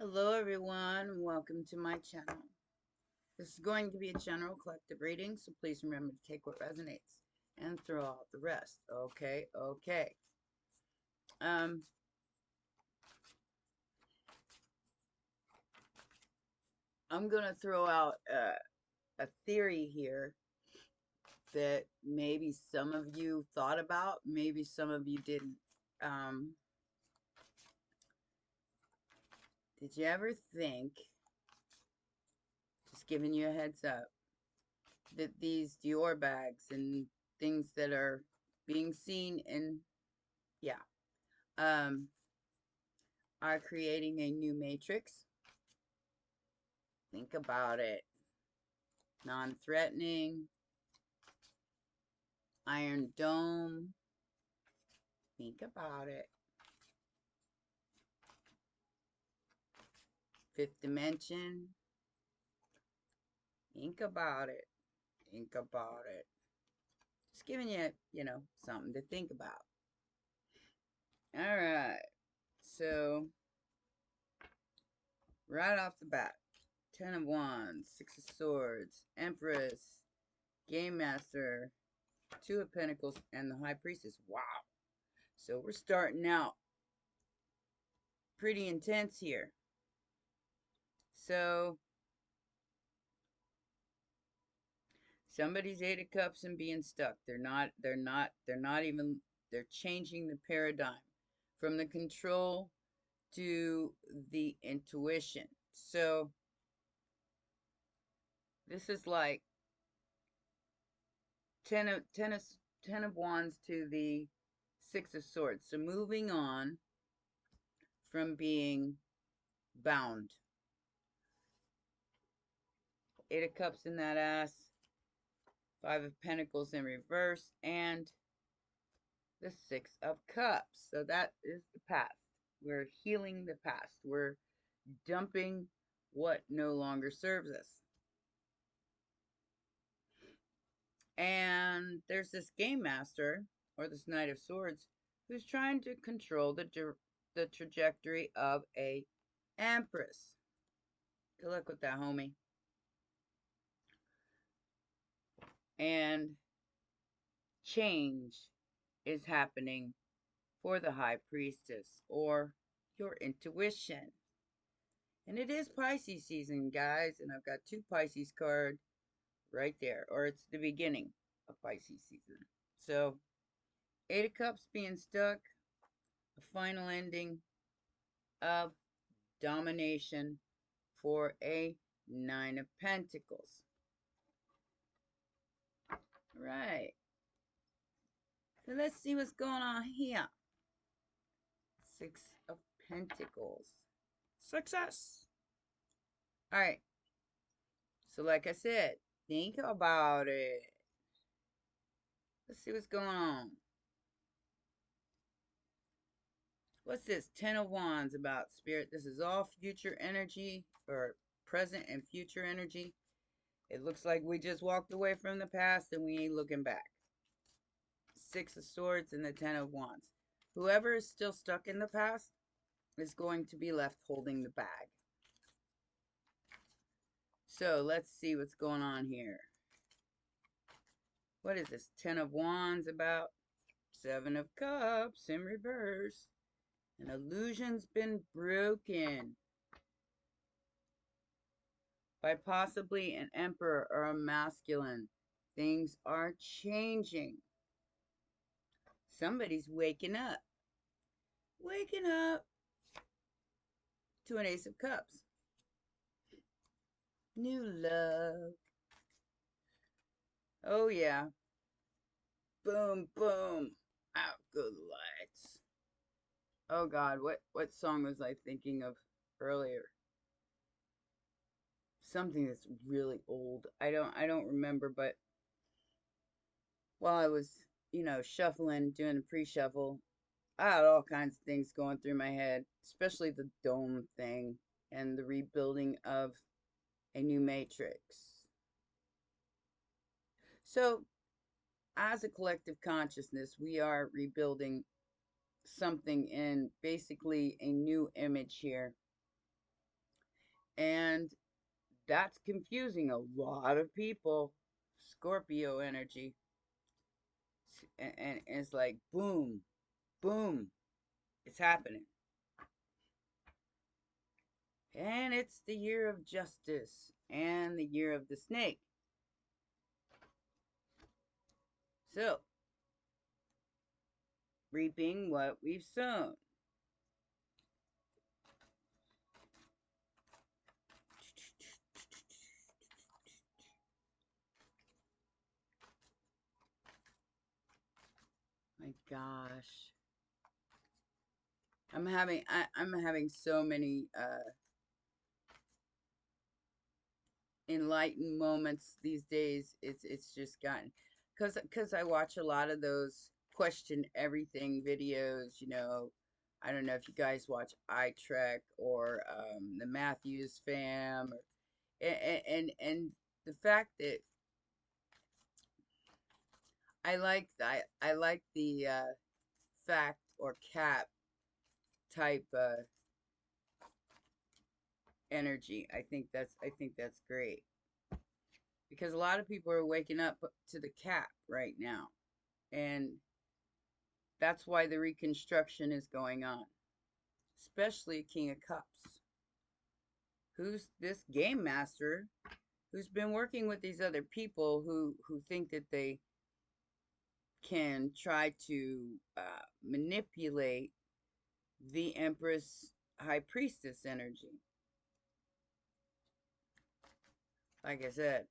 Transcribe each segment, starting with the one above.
Hello everyone, welcome to my channel. This is going to be a general collective reading, so please remember to take what resonates and throw out the rest. Okay. Um, I'm going to throw out a theory here that maybe some of you thought about, maybe some of you didn't. Um, did you ever think, just giving you a heads up, that these Dior bags and things that are being seen in, yeah, um, are creating a new matrix? Think about it. Non-threatening, iron dome. Think about it. Fifth dimension. Think about it. Think about it. Just giving you, something to think about. All right. So, right off the bat, Ten of Wands, Six of Swords, Empress, Game Master, Two of Pentacles, and the High Priestess. Wow. So we're starting out pretty intense here. So, somebody's Eight of Cups and being stuck. They're changing the paradigm from the control to the intuition. So this is like ten of Wands to the Six of Swords. So moving on from being bound. Eight of Cups in that ass, Five of Pentacles in reverse, and the Six of Cups. So that is the past. We're healing the past. We're dumping what no longer serves us. And there's this game master, or this Knight of Swords, who's trying to control the trajectory of a Empress. Good luck with that, homie. And change is happening for the High Priestess, or your intuition. And it is Pisces season, guys, and I've got two Pisces cards right there, or it's the beginning of Pisces season. So, Eight of Cups being stuck, a final ending of domination for a Nine of Pentacles. Right. So let's see what's going on here. Six of Pentacles. Success. All right. So like I said, think about it. Let's see what's going on. What's this? Ten of Wands about, Spirit? This is all future energy, or present and future energy. It looks like we just walked away from the past and we ain't looking back. Six of Swords and the Ten of Wands. Whoever is still stuck in the past is going to be left holding the bag. So let's see what's going on here. What is this? Ten of Wands about? Seven of Cups in reverse. An illusion's been broken by possibly an emperor or a masculine. Things are changing. Somebody's waking up. Waking up to an Ace of Cups. New love. Oh yeah. Boom, boom. Out go the lights. Oh God, what song was I thinking of earlier? Something that's really old. I don't remember, but while I was, shuffling, doing the pre-shuffle, I had all kinds of things going through my head, especially the dome thing and the rebuilding of a new matrix. So, as a collective consciousness, we are rebuilding something in basically a new image here. And that's confusing a lot of people. Scorpio energy. And it's like, boom, boom, it's happening. And it's the year of justice and the year of the snake. So, reaping what we've sown. My gosh. I'm having so many enlightened moments these days. It's just gotten, because I watch a lot of those question everything videos. I don't know if you guys watch iTrek or the Matthews fam, and the fact that I like the fact or cap type energy. I think that's great, because a lot of people are waking up to the cap right now, and that's why the reconstruction is going on, especially King of Cups, who's this game master who's been working with these other people who think that they can try to manipulate the Empress High Priestess energy. Like I said,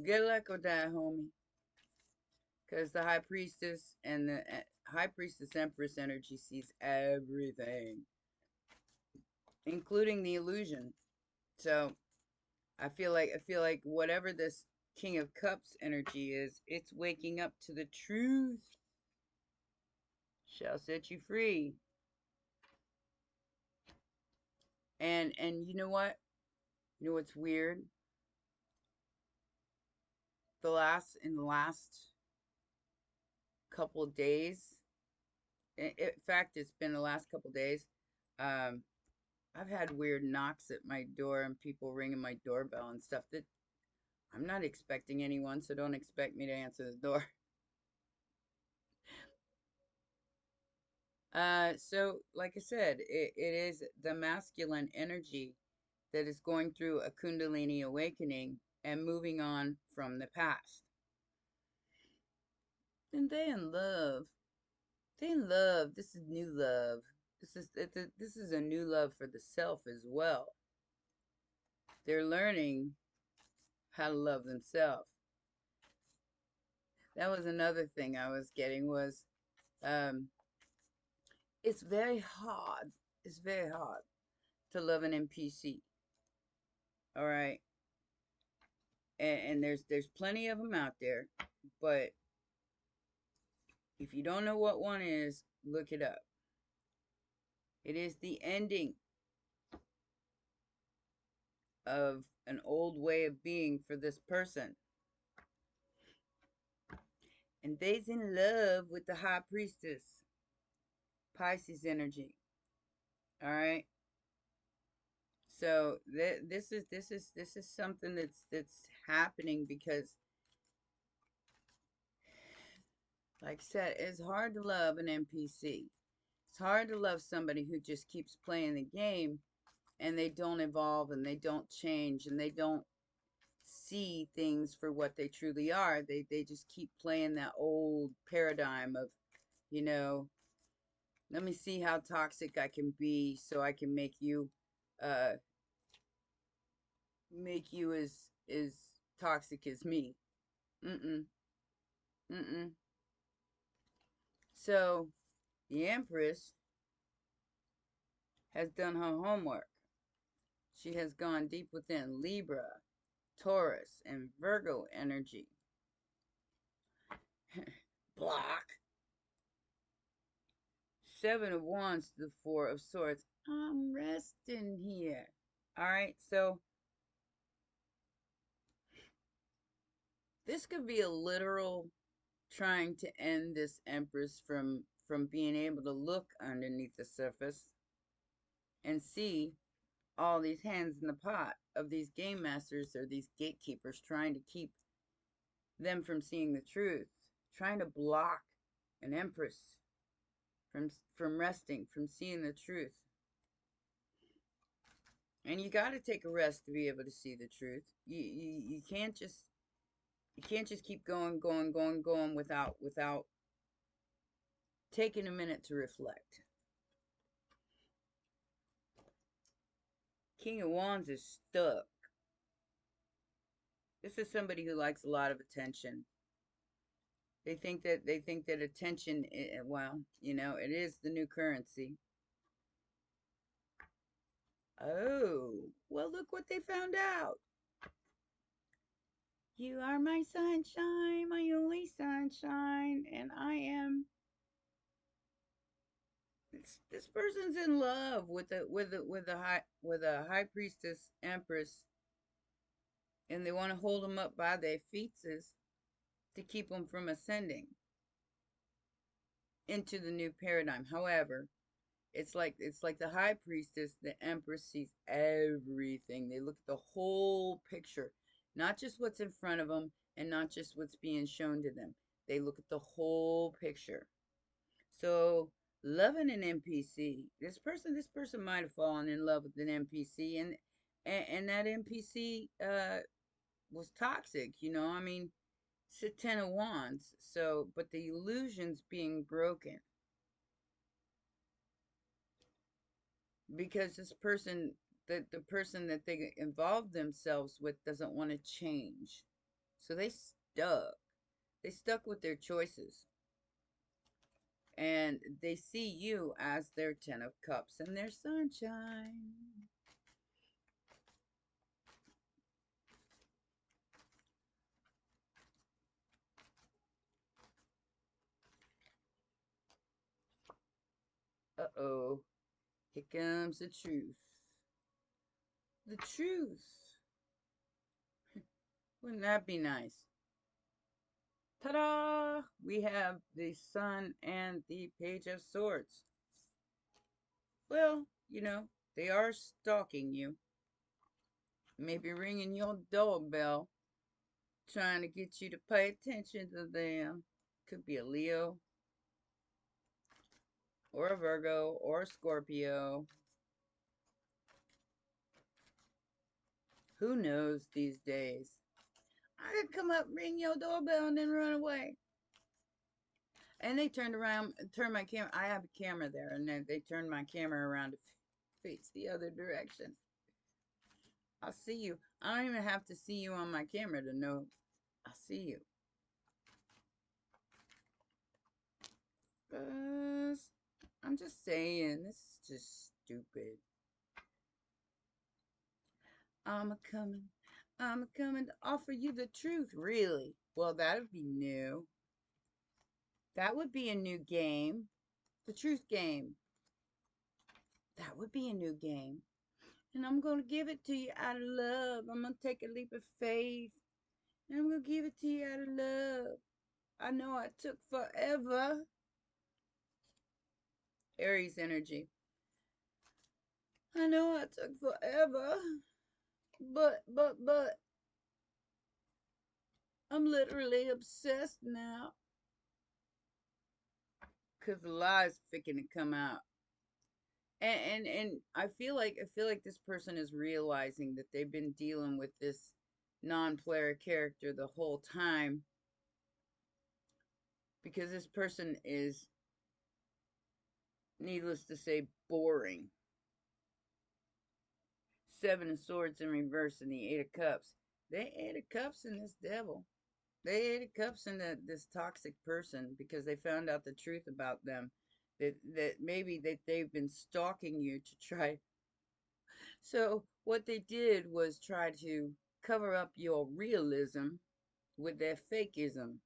good luck with that, homie. Because the High Priestess and the High Priestess Empress energy sees everything, including the illusion. So I feel like whatever this King of Cups energy is, it's waking up to the truth. Shall set you free. And you know what? You know what's weird? In the last couple of days, in fact, it's been the last couple of days. Um, I've had weird knocks at my door and people ringing my doorbell and stuff that I'm not expecting anyone, so don't expect me to answer the door. So like I said, it is the masculine energy that is going through a Kundalini awakening and moving on from the past. And they in love. They in love. This is new love. This is a new love for the self as well. They're learning how to love themselves. That was another thing I was getting was um it's very hard. It's very hard to love an NPC. All right. And there's plenty of them out there, but if you don't know what one is, look it up. It is the ending of an old way of being for this person. And they's in love with the high priestess, Pisces energy. All right. So this is something that's happening because, like I said, it's hard to love an NPC. It's hard to love somebody who just keeps playing the game and they don't evolve and they don't change and they don't see things for what they truly are. They just keep playing that old paradigm of, you know, let me see how toxic I can be so I can uh make you as toxic as me. Mm-mm. Mm-mm. So the Empress has done her homework. She has gone deep within Libra, Taurus, and Virgo energy. Block. Seven of Wands to the Four of Swords. I'm resting here. All right, so this could be a literal trying to end this Empress from being able to look underneath the surface and see all these hands in the pot of these game masters or these gatekeepers trying to keep them from seeing the truth, trying to block an empress from resting, from seeing the truth. And you got to take a rest to be able to see the truth. You can't just keep going without taking a minute to reflect. King of Wands is stuck. This is somebody who likes a lot of attention. They think that attention, well, you know, it is the new currency. Oh, well, look what they found out. You are my sunshine, my only sunshine, and I am. This person's in love with a high priestess empress, and they want to hold them up by their feetses to keep them from ascending into the new paradigm. However, it's like the high priestess, the empress sees everything. They look at the whole picture, not just what's in front of them and not just what's being shown to them. They look at the whole picture. So loving an NPC, this person might have fallen in love with an NPC, and that NPC was toxic. You know, I mean, it's a Ten of Wands. So, but the illusion's being broken because this person, the person that they involved themselves with, doesn't want to change. So they stuck with their choices, and they see you as their Ten of Cups and their sunshine. Uh-oh, here comes the truth. The truth. Wouldn't that be nice? Ta-da! We have the Sun and the Page of Swords. Well, you know, they are stalking you. Maybe ringing your doorbell, trying to get you to pay attention to them. Could be a Leo, or a Virgo, or a Scorpio. Who knows these days? I could come up, ring your doorbell, and then run away. And they turned around, turned my camera. I have a camera there, and then they turned my camera around to face the other direction. I'll see you. I don't even have to see you on my camera to know I'll see you. I'm just saying, this is just stupid. I'm a coming to offer you the truth, really. Well, that would be new. That would be a new game. The truth game. That would be a new game. And I'm going to give it to you out of love. I'm going to take a leap of faith. And I'm going to give it to you out of love. I know I took forever. Aries energy. I know I took forever. But, I'm literally obsessed now. Because the lies freaking to come out. And I feel like this person is realizing that they've been dealing with this non-player character the whole time, because this person is, needless to say, boring. Seven of Swords in reverse and the Eight of Cups. They Eight of Cups in this devil. They Eight of Cups in this toxic person because they found out the truth about them. That maybe that they've been stalking you to try. So what they did was try to cover up your realism with their fakeism.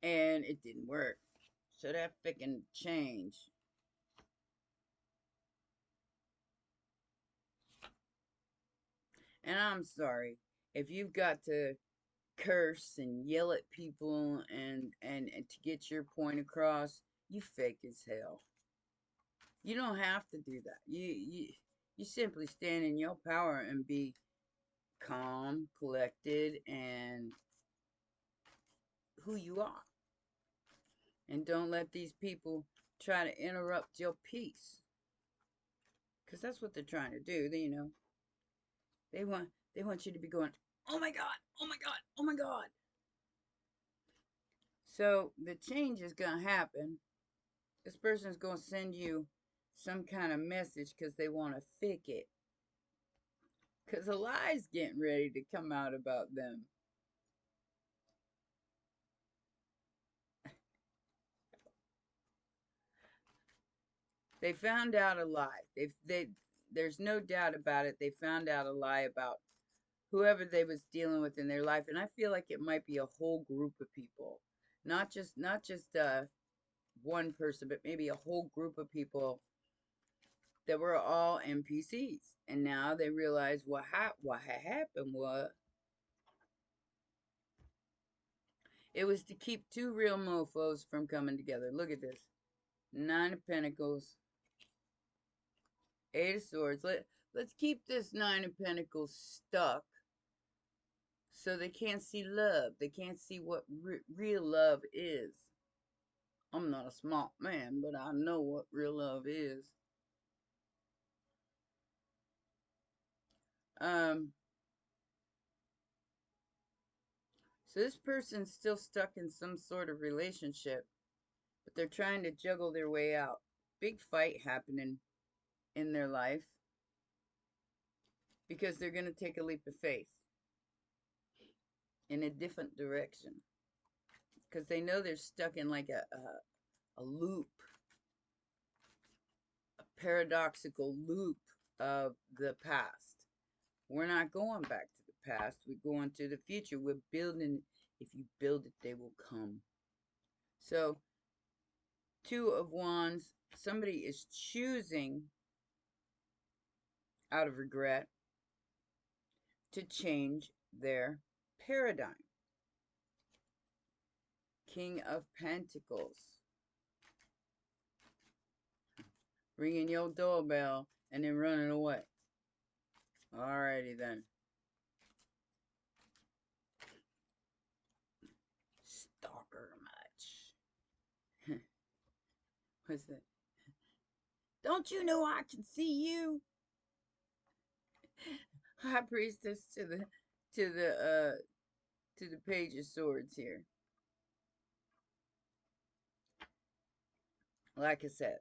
And it didn't work. So that freaking changed. And I'm sorry if you've got to curse and yell at people and to get your point across. You fake as hell. You don't have to do that. You simply stand in your power and be calm, collected, and who you are. And don't let these people try to interrupt your peace. Because that's what they're trying to do. They want you to be going, oh my God, oh my God, oh my God. So the change is going to happen. This person is going to send you some kind of message because they want to fix it. Because a lie's getting ready to come out about them. They found out a lie. There's no doubt about it. They found out a lie about whoever they was dealing with in their life, and I feel like it might be a whole group of people, not just one person, but maybe a whole group of people that were all NPCs, and now they realize what had happened was it was to keep two real mofos from coming together. Look at this: Nine of Pentacles, Eight of Swords. Let's keep this Nine of Pentacles stuck so they can't see love. They can't see what real love is. I'm not a smart man, but I know what real love is. So this person's still stuck in some sort of relationship, but they're trying to juggle their way out. Big fight happening in their life because they're going to take a leap of faith in a different direction because they know they're stuck in like a loop, a paradoxical loop of the past. We're not going back to the past. We're going to the future. We're building. If you build it, they will come. So, Two of Wands. Somebody is choosing, out of regret, to change their paradigm. King of Pentacles. Ringing your doorbell and then running away. Alrighty then. Stalker much. What's that? Don't you know I can see you? High Priestess to the Page of Swords here. Like I said,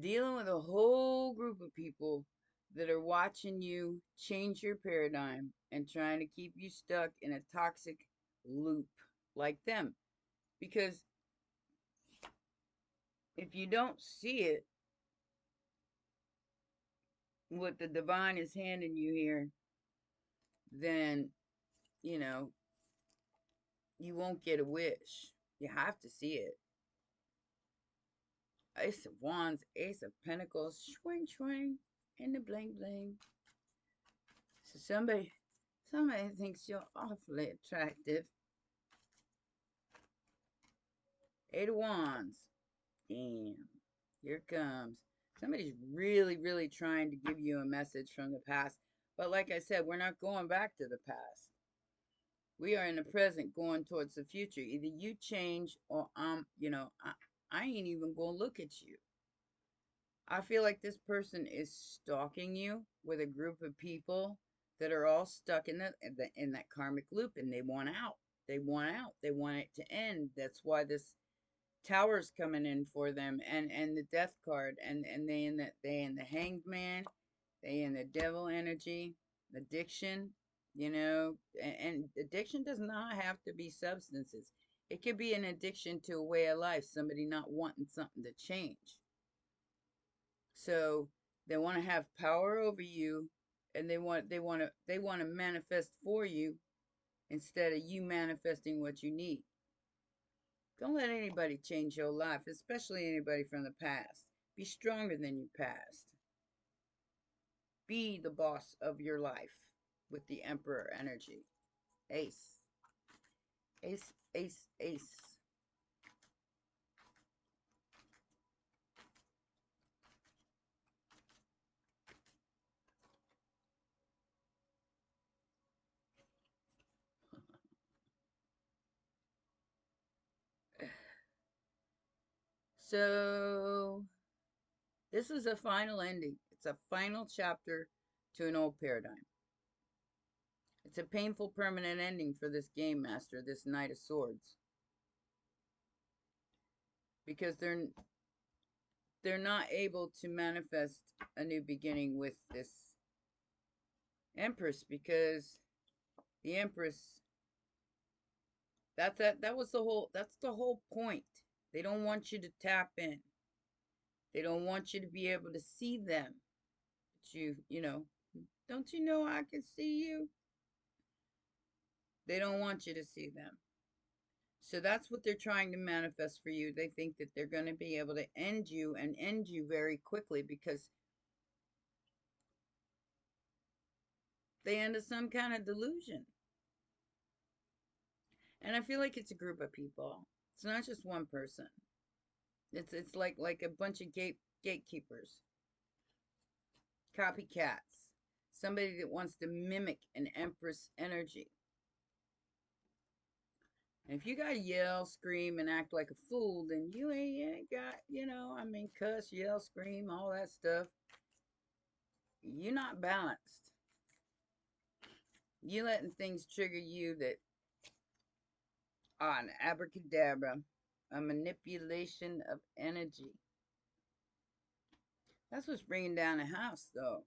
dealing with a whole group of people that are watching you change your paradigm and trying to keep you stuck in a toxic loop like them. Because if you don't see it, what the divine is handing you here, then, you know, you won't get a wish. You have to see it. Ace of Wands, Ace of Pentacles, swing, swing, and the bling, bling. So somebody thinks you're awfully attractive. Eight of Wands. Damn. Here it comes. Somebody's really, really trying to give you a message from the past. But like I said, we're not going back to the past. We are in the present going towards the future. Either you change or I ain't even going to look at you. I feel like this person is stalking you with a group of people that are all stuck in that karmic loop, and they want out. They want out. They want it to end. That's why this tower's coming in for them, and the death card, and they in the hanged man, they in the devil energy, addiction, and addiction does not have to be substances. It could be an addiction to a way of life, somebody not wanting something to change. So they want to have power over you, and they want to manifest for you instead of you manifesting what you need. Don't let anybody change your life, especially anybody from the past. Be stronger than your past. Be the boss of your life with the Emperor energy. Ace. Ace, ace, ace. So this is a final ending. It's a final chapter to an old paradigm. It's a painful permanent ending for this game master, this Knight of Swords. Because they're not able to manifest a new beginning with this Empress, because the Empress, that's the whole point. They don't want you to tap in. They don't want you to be able to see them. But you know, don't you know I can see you? They don't want you to see them. So that's what they're trying to manifest for you. They think that they're going to be able to end you, and end you very quickly, because they under some kind of delusion. And I feel like it's a group of people. It's not just one person. It's like a bunch of gatekeepers, copycats, somebody that wants to mimic an Empress energy. And if you gotta yell, scream, and act like a fool, then you ain't got, I mean, cuss, yell, scream, all that stuff. You're not balanced. You're letting things trigger you that are an abracadabra, a manipulation of energy. That's what's bringing down the house, though.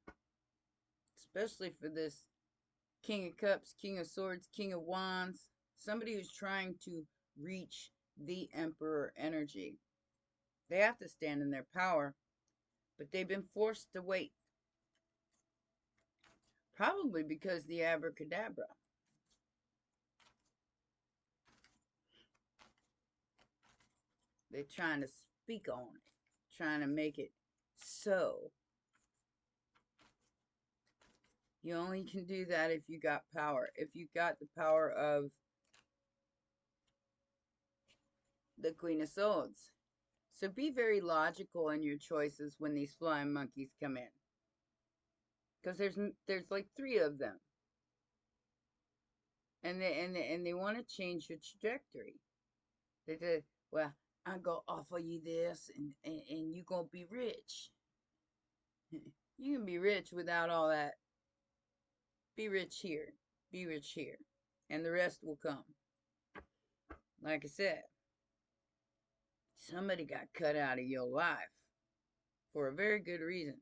Especially for this King of Cups, King of Swords, King of Wands. Somebody who's trying to reach the Emperor energy. They have to stand in their power, but they've been forced to wait. Probably because the abracadabra. They're trying to speak on it, trying to make it so. You only can do that if you got power. If you got the power of the Queen of Swords. So be very logical in your choices when these flying monkeys come in. Because there's like 3 of them. And they want to change your trajectory. They say, well, I'm going to offer you this, and you're going to be rich. You can be rich without all that. Be rich here. Be rich here. And the rest will come. Like I said, somebody got cut out of your life for a very good reason.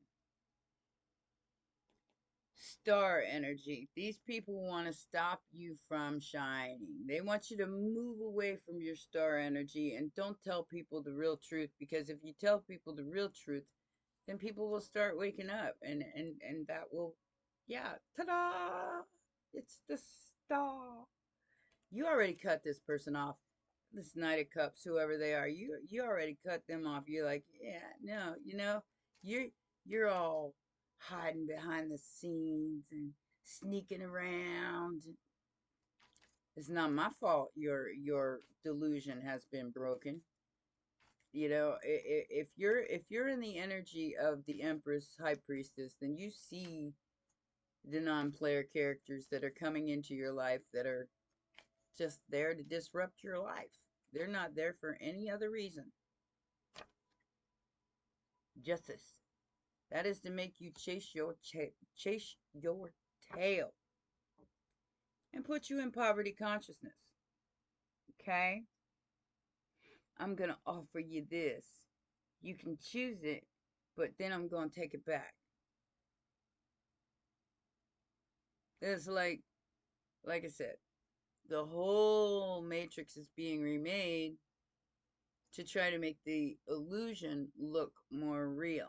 Star energy. These people want to stop you from shining. They want you to move away from your star energy, and don't tell people the real truth, because if you tell people the real truth, then people will start waking up, and that will, yeah, ta-da! It's the star. You already cut this person off. This Knight of Cups, whoever they are, you already cut them off. You're like, yeah, no, you're all hiding behind the scenes and sneaking around. It's not my fault your delusion has been broken. If you're in the energy of the Empress High Priestess, then you see the non-player characters that are coming into your life that are just there to disrupt your life. They're not there for any other reason. Justice. That is to make you chase your tail and put you in poverty consciousness. Okay? I'm going to offer you this. You can choose it, but then I'm going to take it back. It's like I said, the whole matrix is being remade to try to make the illusion look more real.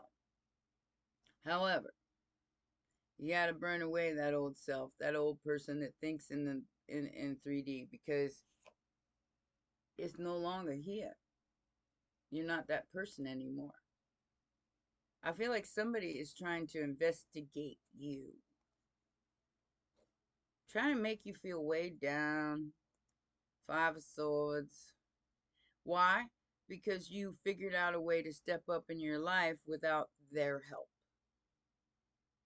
However, you got to burn away that old self, that old person that thinks in 3D, because it's no longer here. You're not that person anymore. I feel like somebody is trying to investigate you, trying to make you feel weighed down. 5 of Swords. Why? Because you figured out a way to step up in your life without their help.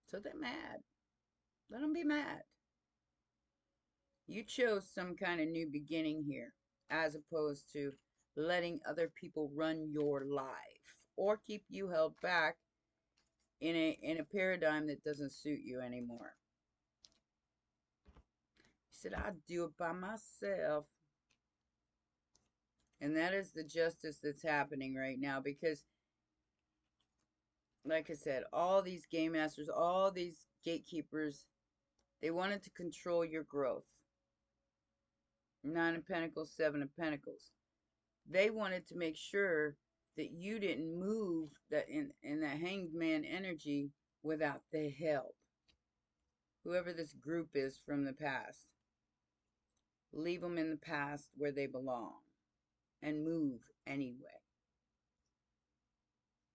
So they're mad. Let them be mad. You chose some kind of new beginning here, as opposed to letting other people run your life or keep you held back in a paradigm that doesn't suit you anymore. He said, I'll do it by myself. And that is the justice that's happening right now, because like I said, all these game masters, all these gatekeepers, they wanted to control your growth. 9 of Pentacles, 7 of Pentacles. They wanted to make sure that you didn't move that in that hanged man energy without the help. Whoever this group is from the past. Leave them in the past where they belong and move anyway.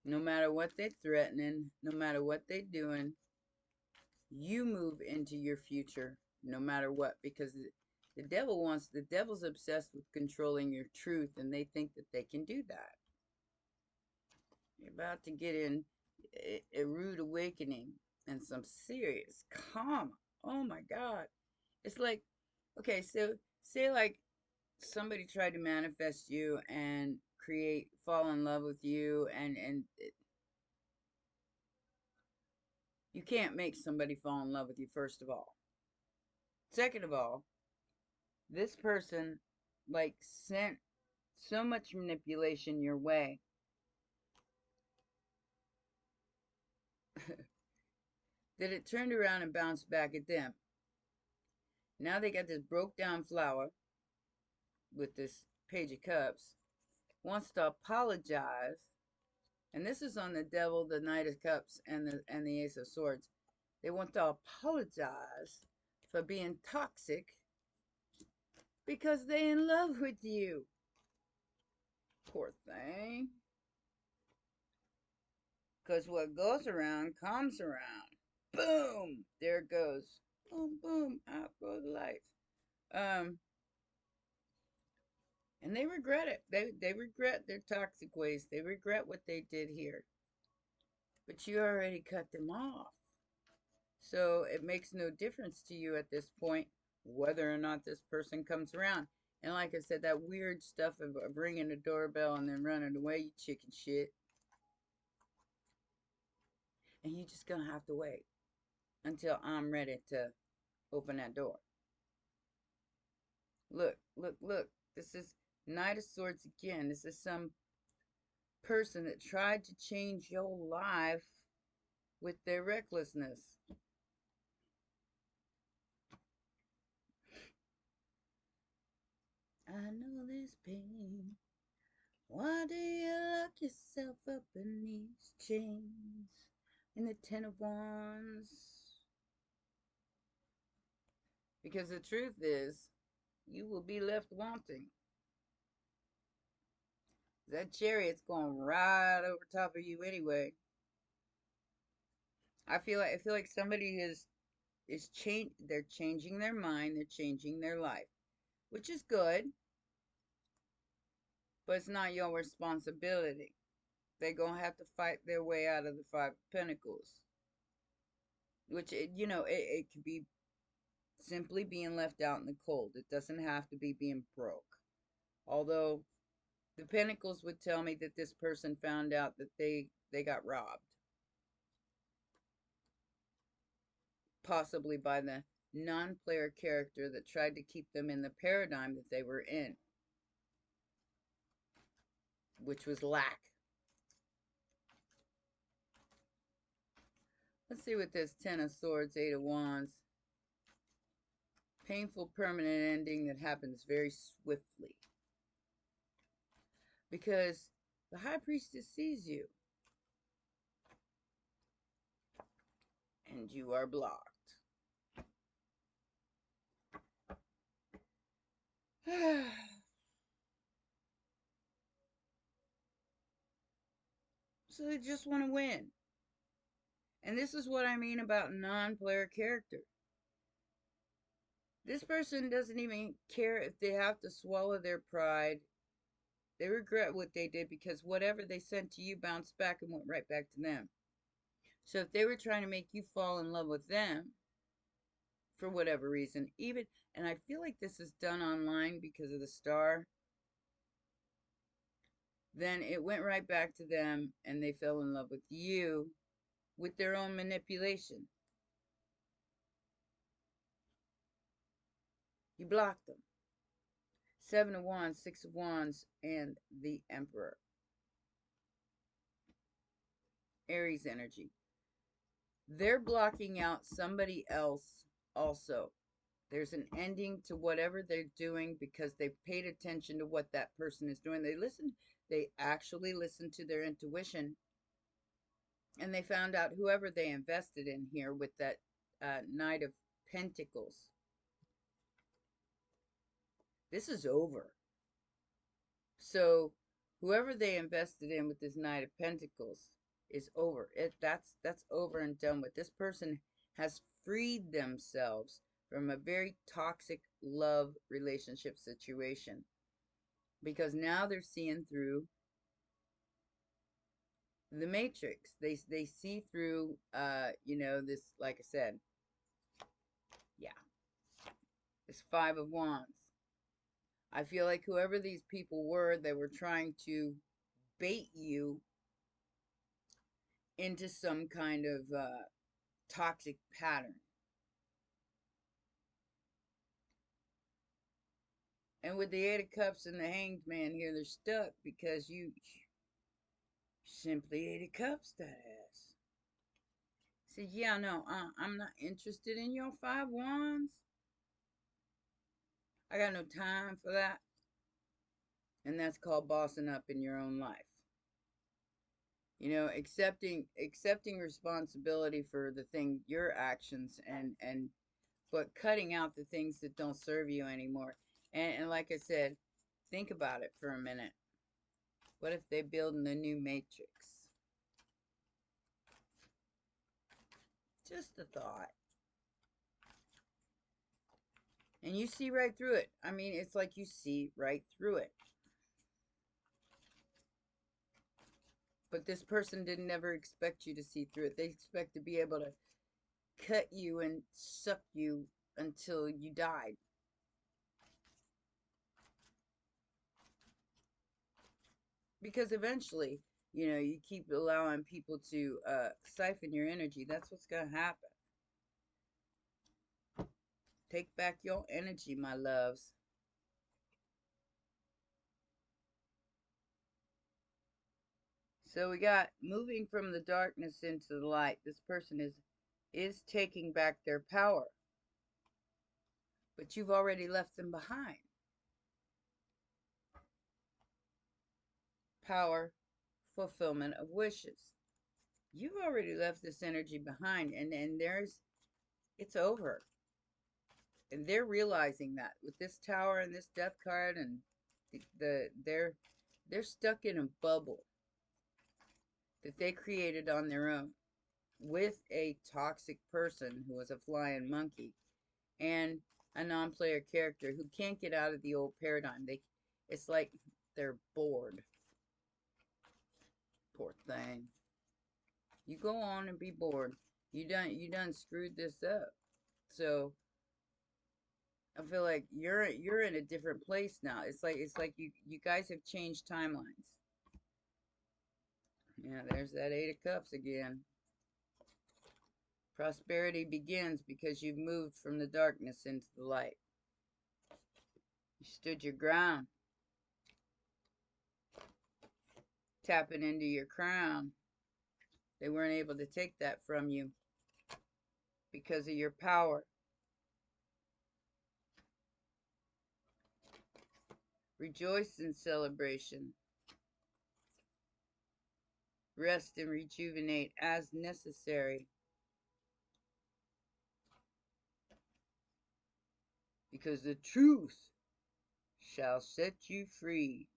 No matter what they're threatening, no matter what they're doing, you move into your future no matter what, because the devil's obsessed with controlling your truth, and they think that they can do that. You're about to get in a rude awakening and some serious karma. Oh my God. It's like, okay, so say like somebody tried to manifest you and fall in love with you, and you can't make somebody fall in love with you, first of all. Second of all, this person like sent so much manipulation your way that it turned around and bounced back at them. Now they got this broke down flower with this Page of Cups, wants to apologize, and this is on the Devil, the Knight of Cups, and the Ace of Swords. They want to apologize for being toxic because they in love with you. Poor thing. Because what goes around comes around. Boom! There it goes. Boom, boom, out goes life. And they regret it. They regret their toxic ways. They regret what they did here. But you already cut them off. So it makes no difference to you at this point whether or not this person comes around. And like I said, that weird stuff of ringing the doorbell and then running away, you chicken shit. And you're just going to have to wait until I'm ready to open that door. Look, look, look. This is Knight of Swords again. This is some person that tried to change your life with their recklessness. I know this pain. Why do you lock yourself up in these chains? In the Ten of Wands. Because the truth is, you will be left wanting. That chariot's going right over top of you anyway. I feel like somebody they're changing their mind, they're changing their life, which is good, but it's not your responsibility. They're gonna have to fight their way out of the Five of Pentacles, which it could be simply being left out in the cold. It doesn't have to be being broke. Although the Pentacles would tell me that this person found out that they got robbed, possibly by the non-player character that tried to keep them in the paradigm that they were in, which was lack. Let's see what this Ten of Swords, Eight of Wands. Painful permanent ending that happens very swiftly. Because the High Priestess sees you. And you are blocked. So they just want to win. And this is what I mean about non-player character. This person doesn't even care if they have to swallow their pride. They regret what they did because whatever they sent to you bounced back and went right back to them. So if they were trying to make you fall in love with them, for whatever reason, and I feel like this is done online because of the star. then it went right back to them and they fell in love with you with their own manipulation. You blocked them. Seven of Wands, Six of Wands, and the Emperor. Aries energy. They're blocking out somebody else also. There's an ending to whatever they're doing because they've paid attention to what that person is doing. They actually listened to their intuition, and they found out whoever they invested in here with that Knight of Pentacles. This is over. So whoever they invested in with this Knight of Pentacles is over. That's over and done with. This person has freed themselves from a very toxic love relationship situation, because now they're seeing through the matrix. They see through this, like I said, yeah, this Five of Wands. I feel like whoever these people were, they were trying to bait you into some kind of toxic pattern. And with the Eight of Cups and the Hanged Man here, they're stuck because you simply Eight of Cups that ass. Said, yeah, no, I'm not interested in your Five Wands. I got no time for that. And that's called bossing up in your own life. You know, accepting responsibility for the thing, your actions, but cutting out the things that don't serve you anymore. And like I said, think about it for a minute. What if they're building a new matrix? Just a thought. And you see right through it. I mean, it's like you see right through it. But this person didn't ever expect you to see through it. They expect to be able to cut you and suck you until you died. Because eventually, you keep allowing people to siphon your energy. That's what's going to happen. Take back your energy, my loves. So we got moving from the darkness into the light. This person is taking back their power. But you've already left them behind. Power, fulfillment of wishes. You've already left this energy behind, and it's over. And they're realizing that with this Tower and this Death card, and they're stuck in a bubble that they created on their own with a toxic person who was a flying monkey and a non-player character who can't get out of the old paradigm. It's like they're bored. Poor thing. You go on and be bored. You done screwed this up. So I feel like you're in a different place now. It's like you guys have changed timelines. Yeah, there's that Eight of Cups again. Prosperity begins because you've moved from the darkness into the light. You stood your ground. Tapping into your crown. They weren't able to take that from you because of your power. Rejoice in celebration. Rest and rejuvenate as necessary. Because the truth shall set you free.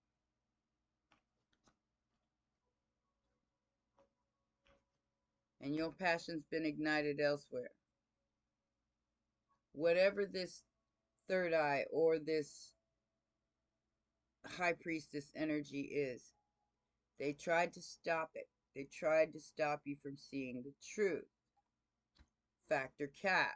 And your passion's been ignited elsewhere. Whatever this third eye or this high priestess energy is, they tried to stop it. They tried to stop you from seeing the truth. Factor cap.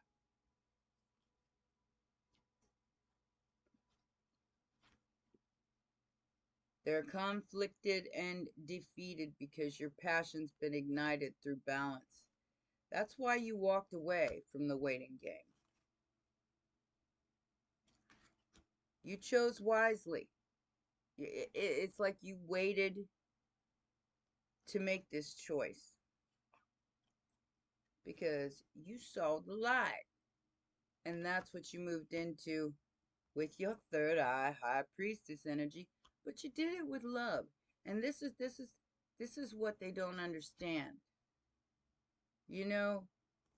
They're conflicted and defeated because your passion's been ignited through balance. That's why you walked away from the waiting game. You chose wisely. It's like you waited to make this choice because you saw the light. And that's what you moved into with your third eye high priestess energy, but you did it with love. And this is what they don't understand. You know,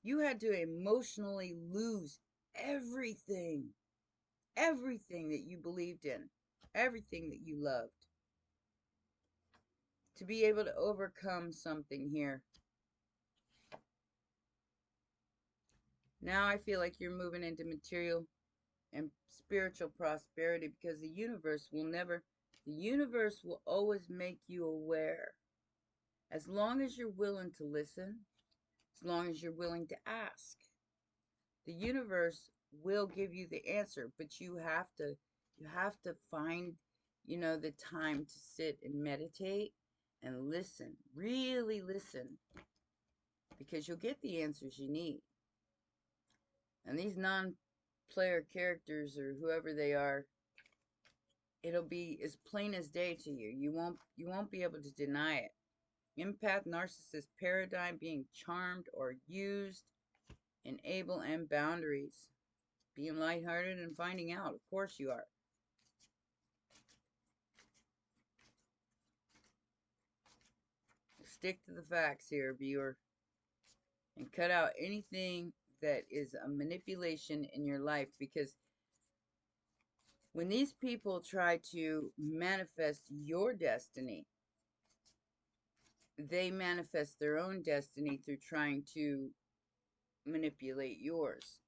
you had to emotionally lose everything, everything that you believed in, everything that you loved, to be able to overcome something here. Now I feel like you're moving into material and spiritual prosperity because the universe will always make you aware. As long as you're willing to listen, as long as you're willing to ask, the universe will give you the answer, but you have to find, the time to sit and meditate and listen, really listen, because you'll get the answers you need. And these non-player characters or whoever they are, it'll be as plain as day to you. You won't be able to deny it. Empath narcissist paradigm, being charmed or used, enable and boundaries. Being lighthearted and finding out. Of course you are. Stick to the facts here, viewer. And cut out anything that is a manipulation in your life, because when these people try to manifest your destiny, they manifest their own destiny through trying to manipulate yours.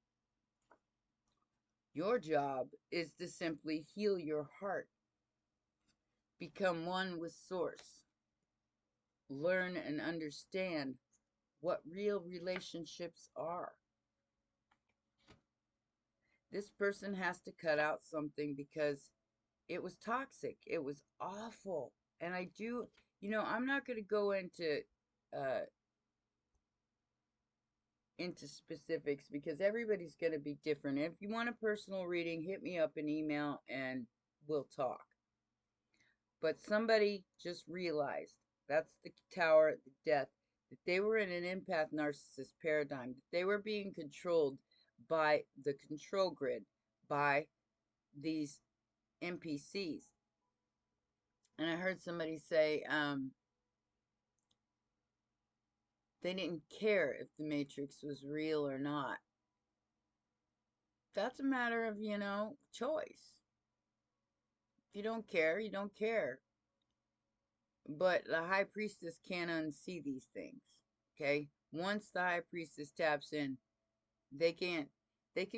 Your job is to simply heal your heart, become one with Source, learn and understand what real relationships are. This person has to cut out something because it was toxic. It was awful. And I'm not going to go into specifics because everybody's going to be different. If you want a personal reading, hit me up an email and we'll talk. But somebody just realized, that's the Tower of the Death, that they were in an empath narcissist paradigm, that they were being controlled by the control grid, by these NPCs. And I heard somebody say they didn't care if the Matrix was real or not. That's a matter of, choice. If you don't care, you don't care. But the High Priestess can't unsee these things. Okay? Once the High Priestess taps in, they can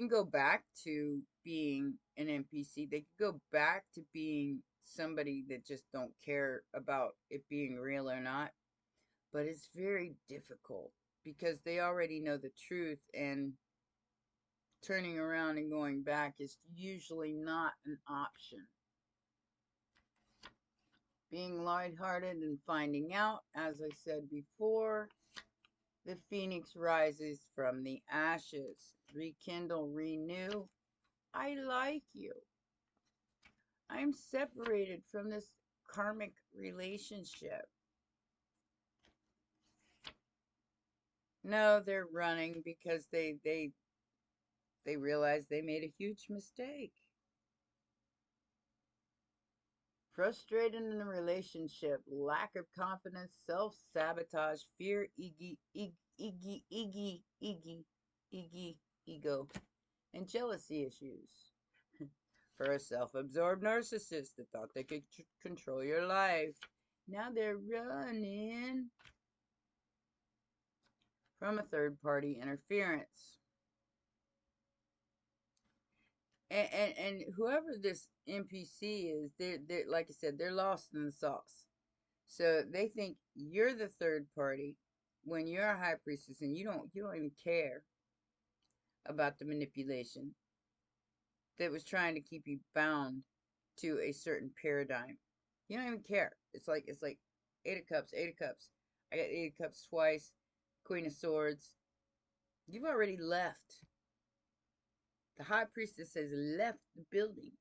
go back to being an NPC. They can go back to being somebody that just don't care about it being real or not. But it's very difficult because they already know the truth, and turning around and going back is usually not an option. Being lighthearted and finding out, as I said before, the phoenix rises from the ashes. Rekindle, renew. I like you. I'm separated from this karmic relationship. No, they're running because they realize they made a huge mistake. Frustrated in a relationship, lack of confidence, self-sabotage, fear, ego, and jealousy issues. For a self-absorbed narcissist that thought they could control your life, now they're running from a third-party interference. And whoever this NPC is, they're like I said, they're lost in the sauce. So they think you're the third party when you're a high priestess, and you don't even care about the manipulation that was trying to keep you bound to a certain paradigm. You don't even care. It's like Eight of Cups, Eight of Cups. I got Eight of Cups twice. Queen of Swords. You've already left. The High Priestess has left the building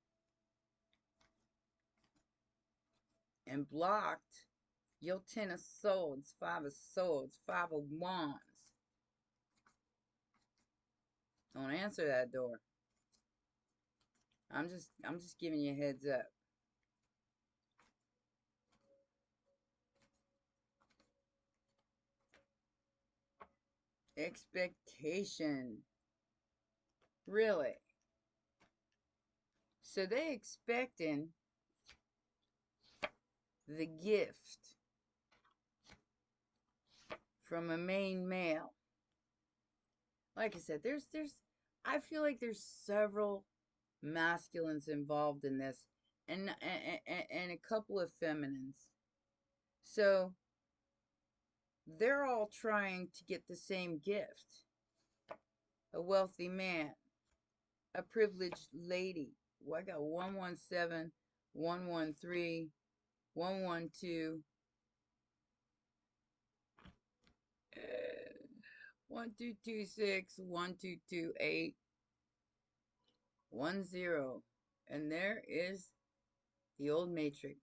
and blocked your Ten of Swords, Five of Swords, Five of Wands. Don't answer that door. I'm just giving you a heads up. Expectation. Really? So they expecting the gift from a main male. Like I said, I feel like there's several masculines involved in this, and a couple of feminines. So they're all trying to get the same gift. A wealthy man, a privileged lady. Well, I got 117, 113, 112, 1226, 1228, 10. And there is the old matrix.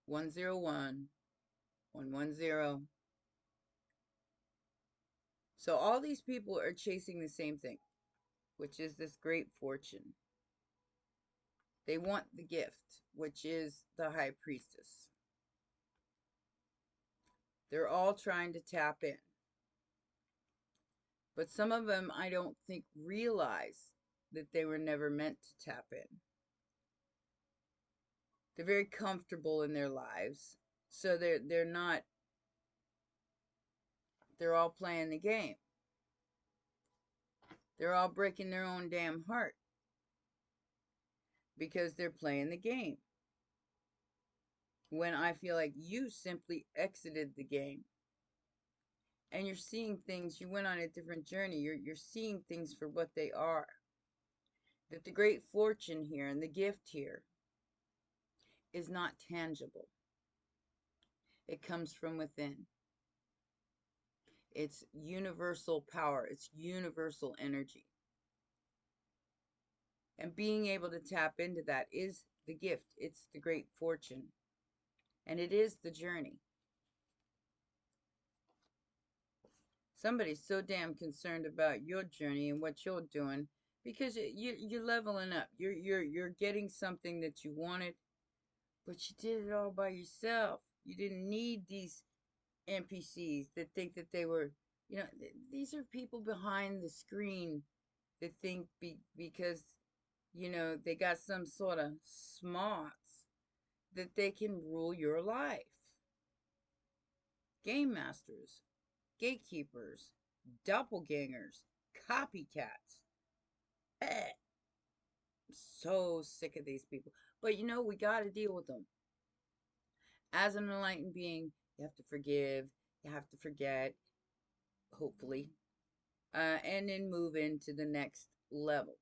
101, 110. So all these people are chasing the same thing, which is this great fortune. They want the gift, which is the High Priestess. They're all trying to tap in. But some of them, I don't think, realize that they were never meant to tap in. They're very comfortable in their lives. So they're not, they're all playing the game. They're all breaking their own damn heart because they're playing the game. When I feel like you simply exited the game and you're seeing things, you went on a different journey. You're seeing things for what they are. That the great fortune here and the gift here is not tangible. It comes from within. It's universal power. It's universal energy. And being able to tap into that is the gift. It's the great fortune. And it is the journey. Somebody's so damn concerned about your journey and what you're doing because you're leveling up. You're getting something that you wanted, but you did it all by yourself. You didn't need these NPCs that think that they were, these are people behind the screen that think because, they got some sort of smarts that they can rule your life. Game masters, gatekeepers, doppelgangers, copycats. Eh, I'm so sick of these people. But we got to deal with them. As an enlightened being, you have to forgive, you have to forget, hopefully, and then move into the next level.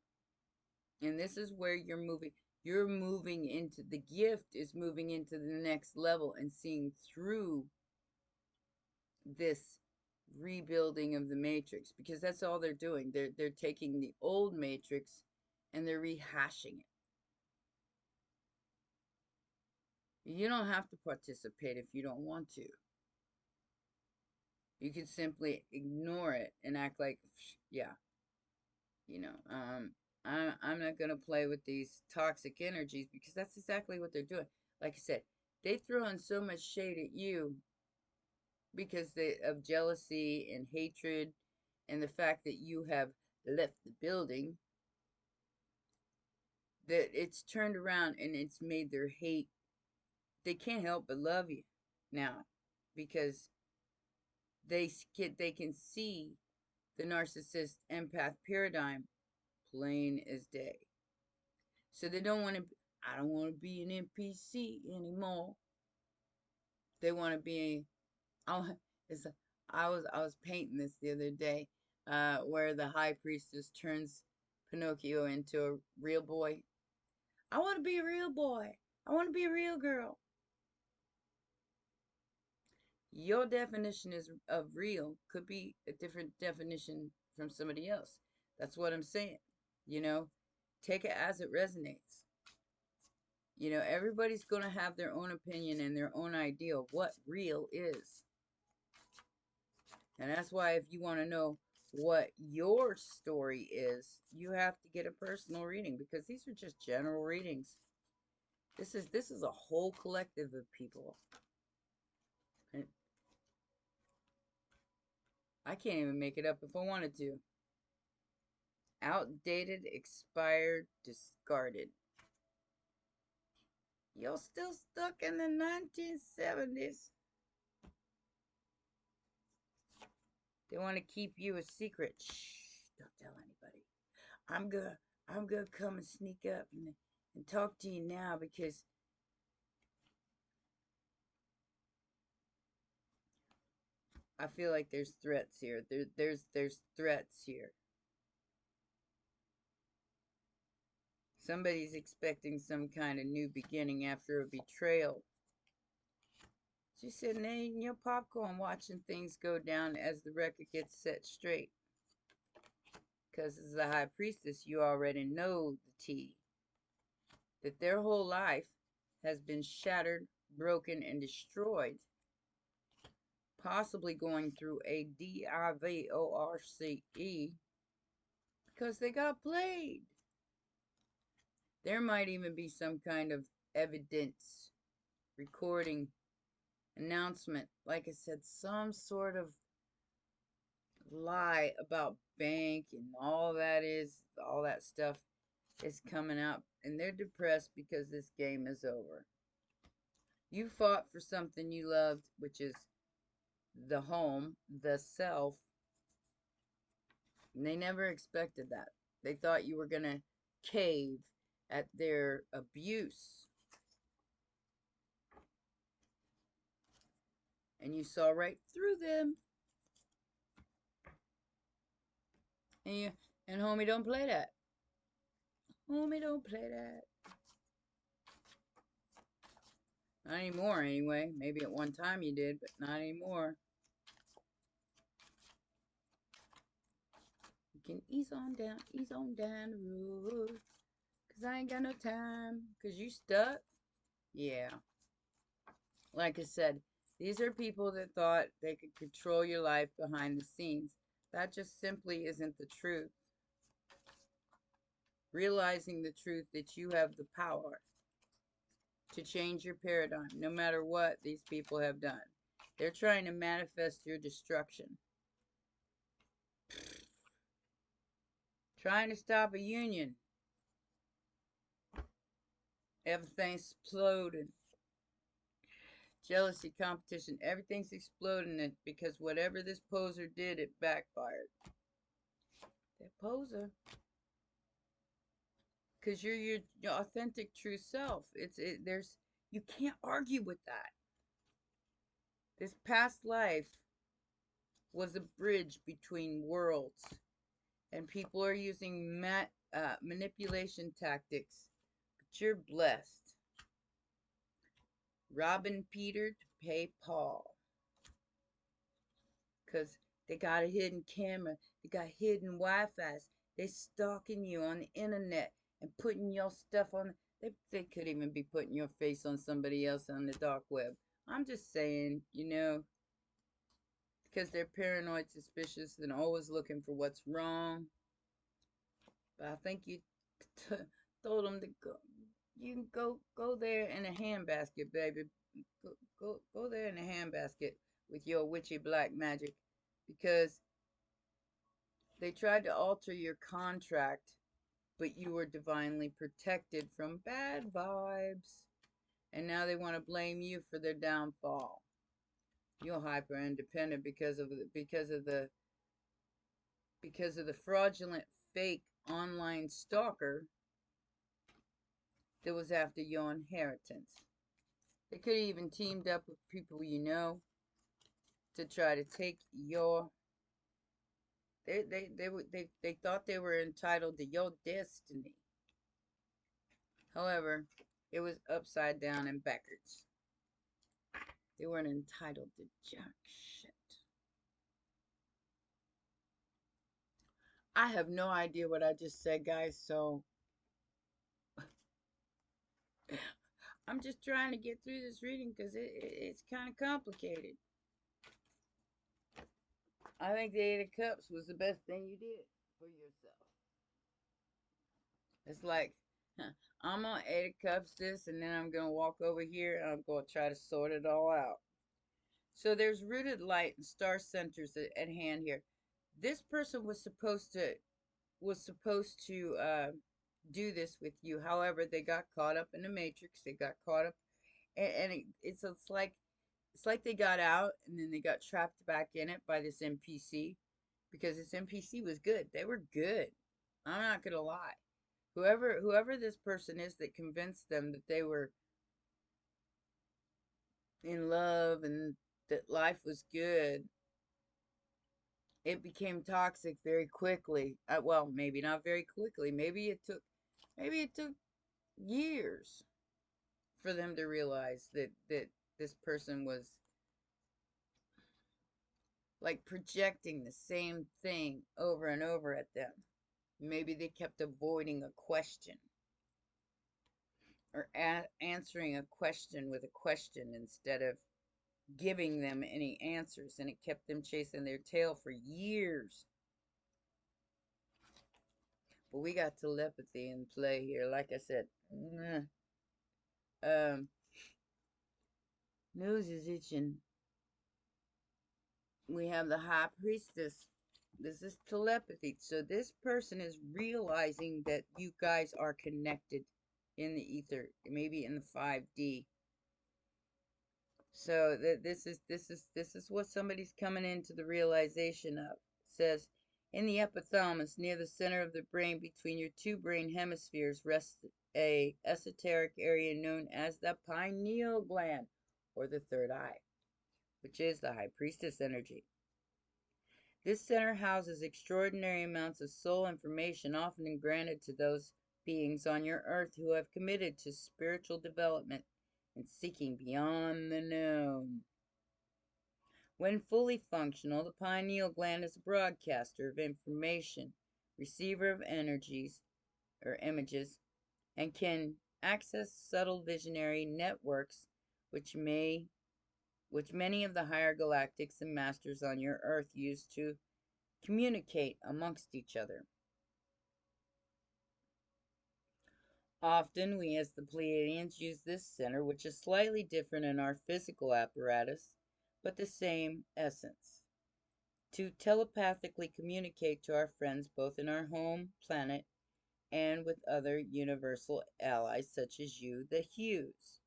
And this is where you're moving. You're moving into the gift is moving into the next level and seeing through this rebuilding of the matrix, because that's all they're doing. They're taking the old matrix and they're rehashing it. You don't have to participate if you don't want to. You can simply ignore it and act like, yeah, I'm not going to play with these toxic energies, because that's exactly what they're doing. Like I said, they throw in so much shade at you because of jealousy and hatred and the fact that you have left the building, that it's turned around and it's made their hate. They can't help but love you now because they can see the Narcissist-Empath Paradigm plain as day. So they don't want to, I don't want to be an NPC anymore. They want to be, it's, I was painting this the other day, where the High Priestess turns Pinocchio into a real boy. I want to be a real boy. I want to be a real girl. Your definition of real could be a different definition from somebody else. That's what I'm saying. You know, take it as it resonates. You know, everybody's going to have their own opinion and their own idea of what real is. And that's why if you want to know what your story is, you have to get a personal reading, because these are just general readings. This is a whole collective of people. And I can't even make it up if I wanted to. Outdated, expired, discarded. You're still stuck in the 1970s. They want to keep you a secret. Shh, don't tell anybody. I'm gonna come and sneak up and talk to you now, because I feel like there's threats here. There's threats here. Somebody's expecting some kind of new beginning after a betrayal. She's sitting there eating your popcorn, watching things go down as the record gets set straight. Because as the high priestess, you already know the tea. That their whole life has been shattered, broken, and destroyed. Possibly going through a DIVORCE because they got played. There might even be some kind of evidence, recording, announcement. Like I said, some sort of lie about bank and all that stuff is coming out. And they're depressed because this game is over. You fought for something you loved, which is the home, the self. And they never expected that. They thought you were going to cave at their abuse. And you saw right through them. And homie, don't play that. Homie, don't play that. Not anymore, anyway. Maybe at one time you did, but not anymore. You can ease on down the road. Cause I ain't got no time. Cause you stuck? Yeah. Like I said, these are people that thought they could control your life behind the scenes. That just simply isn't the truth. Realizing the truth that you have the power to change your paradigm, no matter what these people have done. They're trying to manifest your destruction. Trying to stop a union. Everything's exploding. Jealousy, competition, everything's exploding because whatever this poser did, it backfired. That poser. Because you're your authentic true self. You can't argue with that. This past life was a bridge between worlds, and people are using manipulation tactics, but you're blessed. Robbing Peter to pay Paul, because they got a hidden camera, they got hidden Wi-Fi's, they stalking you on the internet and putting your stuff on. They could even be putting your face on somebody else on the dark web. I'm just saying, because they're paranoid, suspicious, and always looking for what's wrong. But I think you told them to go. You can go there in a handbasket, baby. Go there in a handbasket with your witchy black magic, because they tried to alter your contract, but you were divinely protected from bad vibes, and now they want to blame you for their downfall. You're hyper independent because of the fraudulent fake online stalker that was after your inheritance. They could have even teamed up with people you know to try to take your. They thought they were entitled to your destiny. However, It was upside down and backwards. They weren't entitled to jack shit. I have no idea what I just said, guys, so I'm just trying to get through this reading because it's kind of complicated. I think the Eight of Cups was the best thing you did for yourself. It's like, I'm going to Eight of Cups this, and then I'm going to walk over here, and I'm going to try to sort it all out. So there's rooted light and star centers at hand here. This person was supposed to do this with you. However, they got caught up in the matrix. They got caught up, and it's like they got out and then they got trapped back in it by this NPC, because this NPC was good. They were good. I'm not gonna lie. Whoever this person is that convinced them that they were in love and that life was good, it became toxic very quickly. Well, maybe not very quickly. Maybe it took years for them to realize that this person was like projecting the same thing over and over at them. Maybe they kept avoiding a question, or answering a question with a question instead of giving them any answers, and it kept them chasing their tail for years. But we got telepathy in play here. Like I said, nose is itching. We have the High Priestess. This is telepathy. So this person is realizing that you guys are connected in the ether, maybe in the 5D. So this is what somebody's coming into the realization of. It says, in the epithalamus, near the center of the brain, between your two brain hemispheres, rests a esoteric area known as the pineal gland, or the third eye, which is the High Priestess energy. This center houses extraordinary amounts of soul information, often granted to those beings on your earth who have committed to spiritual development and seeking beyond the known. When fully functional, the pineal gland is a broadcaster of information, receiver of energies or images, and can access subtle visionary networks which many of the higher galactics and masters on your earth use to communicate amongst each other. Often, we as the Pleiadians use this center, which is slightly different in our physical apparatus, but the same essence, to telepathically communicate to our friends both in our home planet and with other universal allies such as you, the Hughes.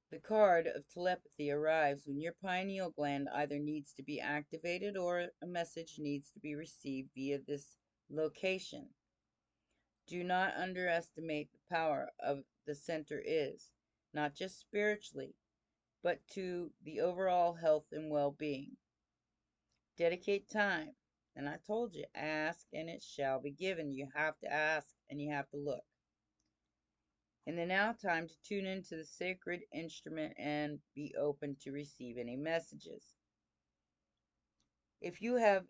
The card of telepathy arrives when your pineal gland either needs to be activated or a message needs to be received via this location. Do not underestimate the power of the center is, not just spiritually, but to the overall health and well-being. Dedicate time. And I told you, ask and it shall be given. You have to ask and you have to look. In the now time to tune into the sacred instrument and be open to receive any messages. If you have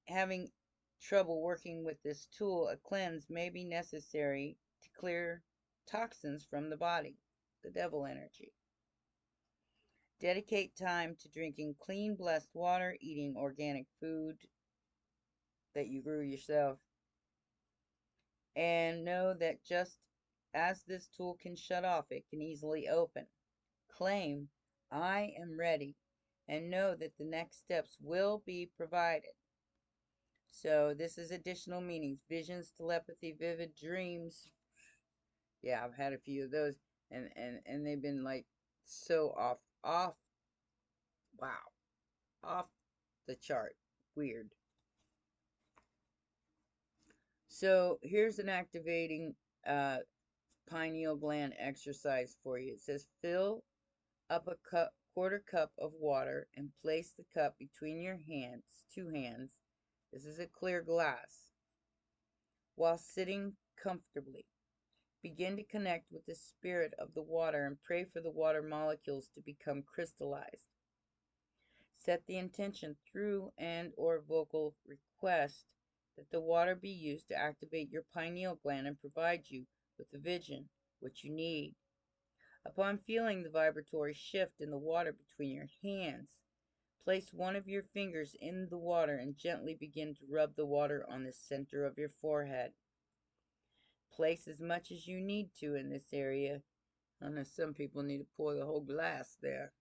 having trouble working with this tool, a cleanse may be necessary to clear toxins from the body, the devil energy. Dedicate time to drinking clean, blessed water, eating organic food that you grew yourself, and know that just as this tool can shut off, it can easily open. Claim, I am ready, and know that the next steps will be provided. So this is additional meanings: visions, telepathy, vivid dreams. Yeah, I've had a few of those, and they've been like so off, wow, off the chart, weird. So here's an activating pineal gland exercise for you. It says, fill up a quarter cup of water and place the cup between your hands, two hands. This is a clear glass, while sitting comfortably. Begin to connect with the spirit of the water and pray for the water molecules to become crystallized. Set the intention through and or vocal request that the water be used to activate your pineal gland and provide you with the vision, what you need. Upon feeling the vibratory shift in the water between your hands, place one of your fingers in the water and gently begin to rub the water on the center of your forehead. Place as much as you need to in this area. I know some people need to pour the whole glass there.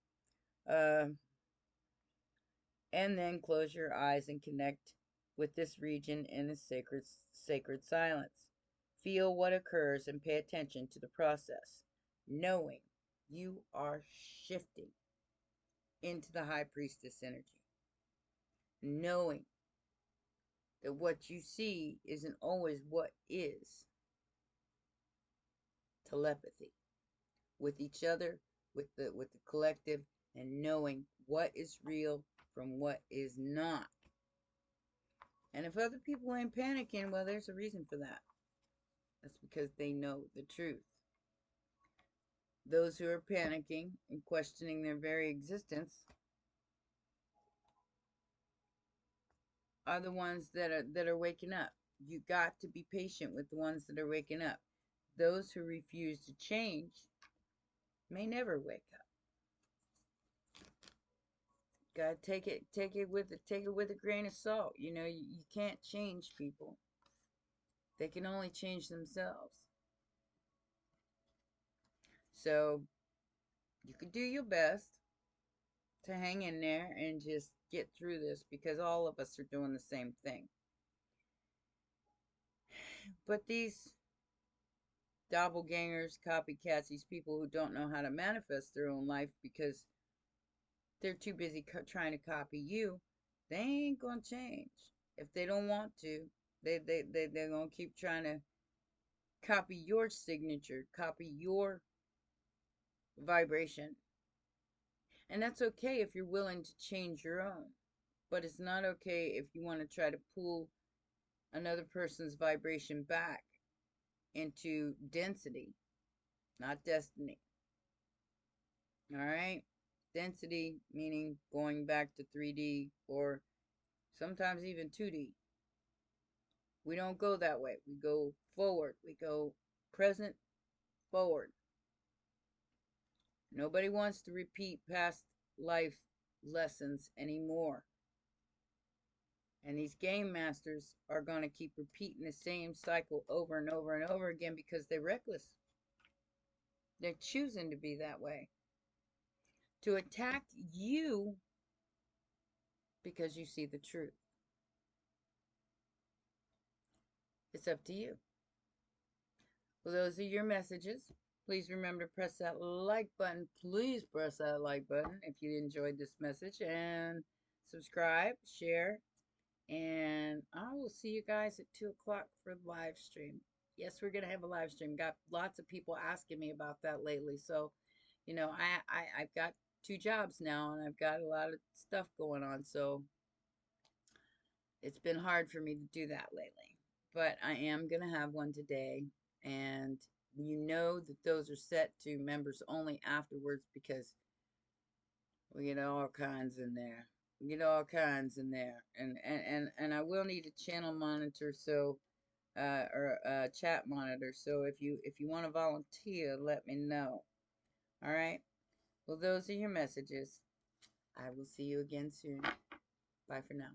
And then close your eyes and connect with this region in a sacred silence. Feel what occurs and pay attention to the process, knowing you are shifting into the high priestess energy, knowing that what you see isn't always what is. Telepathy with each other, with the collective, and knowing what is real from what is not. And if other people ain't panicking, well, there's a reason for that. That's because they know the truth. Those who are panicking and questioning their very existence are the ones that are waking up. You got to be patient with the ones that are waking up. Those who refuse to change may never wake up. Gotta take it with a grain of salt. You know, you can't change people. They can only change themselves. So you could do your best to hang in there and just get through this, because all of us are doing the same thing. But these doppelgangers, copycats, these people who don't know how to manifest their own life because they're too busy trying to copy you, they ain't gonna change. If they don't want to, they're gonna keep trying to copy your signature, copy your vibration. And that's okay if you're willing to change your own. But it's not okay if you want to try to pull another person's vibration back into density, not destiny. All right? Density meaning going back to 3D or sometimes even 2D. We don't go that way. We go forward. We go present forward. Nobody wants to repeat past life lessons anymore. And these game masters are going to keep repeating the same cycle over and over and over again because they're reckless. They're choosing to be that way. To attack you because you see the truth. It's up to you. Well, those are your messages. Please remember to press that like button. Please press that like button if you enjoyed this message. And subscribe, share. And I will see you guys at 2 o'clock for the live stream. Yes, we're going to have a live stream. Got lots of people asking me about that lately. So, you know, I've got 2 jobs now, and I've got a lot of stuff going on. So it's been hard for me to do that lately. But I am going to have one today. And you know that those are set to members only afterwards, because we get all kinds in there. We get all kinds in there. And I will need a channel monitor, so or a chat monitor. So if you want to volunteer, let me know. All right. Well, those are your messages. I will see you again soon. Bye for now.